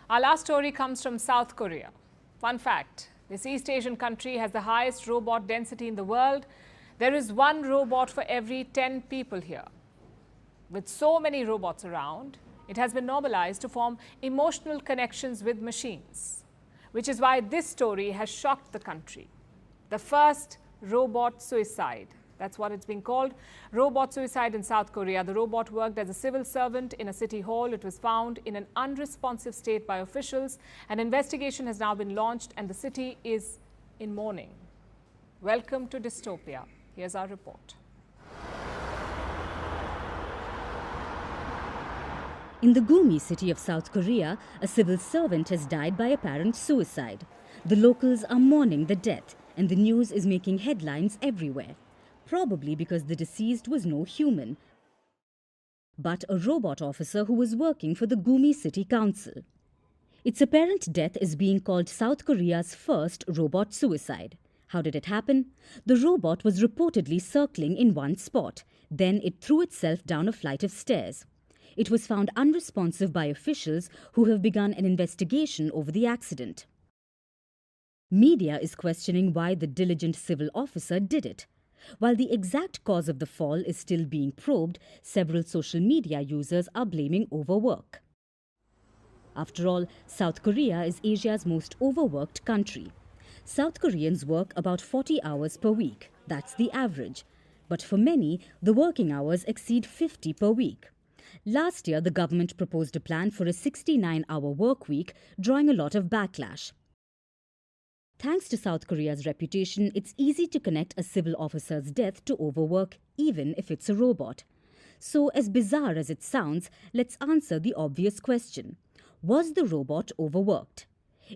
Our last story comes from South Korea. Fun fact, this East Asian country has the highest robot density in the world. There is one robot for every 10 people here. With so many robots around, it has been normalized to form emotional connections with machines, which is why this story has shocked the country. The first robot suicide. That's what it's being called. Robot suicide in South Korea. The robot worked as a civil servant in a city hall. It was found in an unresponsive state by officials. An investigation has now been launched and the city is in mourning. Welcome to Dystopia. Here's our report. In the Gumi city of South Korea, a civil servant has died by apparent suicide. The locals are mourning the death and the news is making headlines everywhere. Probably because the deceased was no human, but a robot officer who was working for the Gumi City Council. Its apparent death is being called South Korea's first robot suicide. How did it happen? The robot was reportedly circling in one spot. Then it threw itself down a flight of stairs. It was found unresponsive by officials who have begun an investigation over the accident. Media is questioning why the diligent civil officer did it. While the exact cause of the fall is still being probed, several social media users are blaming overwork. After all, South Korea is Asia's most overworked country. South Koreans work about 40 hours per week. That's the average. But for many, the working hours exceed 50 per week. Last year, the government proposed a plan for a 69-hour work week, drawing a lot of backlash. Thanks to South Korea's reputation, it's easy to connect a civil officer's death to overwork, even if it's a robot. So, as bizarre as it sounds, let's answer the obvious question. Was the robot overworked?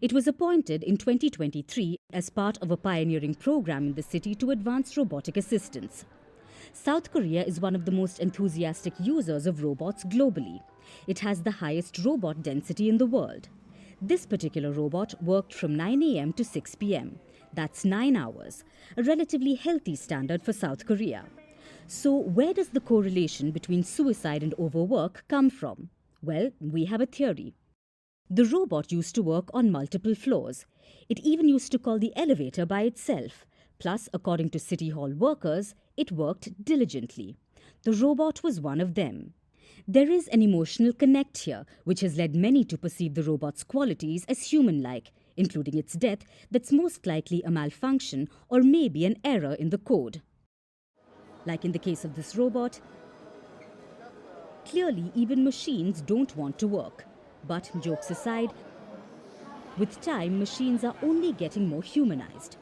It was appointed in 2023 as part of a pioneering program in the city to advance robotic assistance. South Korea is one of the most enthusiastic users of robots globally. It has the highest robot density in the world. This particular robot worked from 9 a.m. to 6 p.m. That's 9 hours, a relatively healthy standard for South Korea. So where does the correlation between suicide and overwork come from? Well, we have a theory. The robot used to work on multiple floors. It even used to call the elevator by itself. Plus, according to City Hall workers, it worked diligently. The robot was one of them. There is an emotional connect here, which has led many to perceive the robot's qualities as human-like, including its death that's most likely a malfunction or maybe an error in the code. Like in the case of this robot, clearly even machines don't want to work. But jokes aside, with time, machines are only getting more humanized.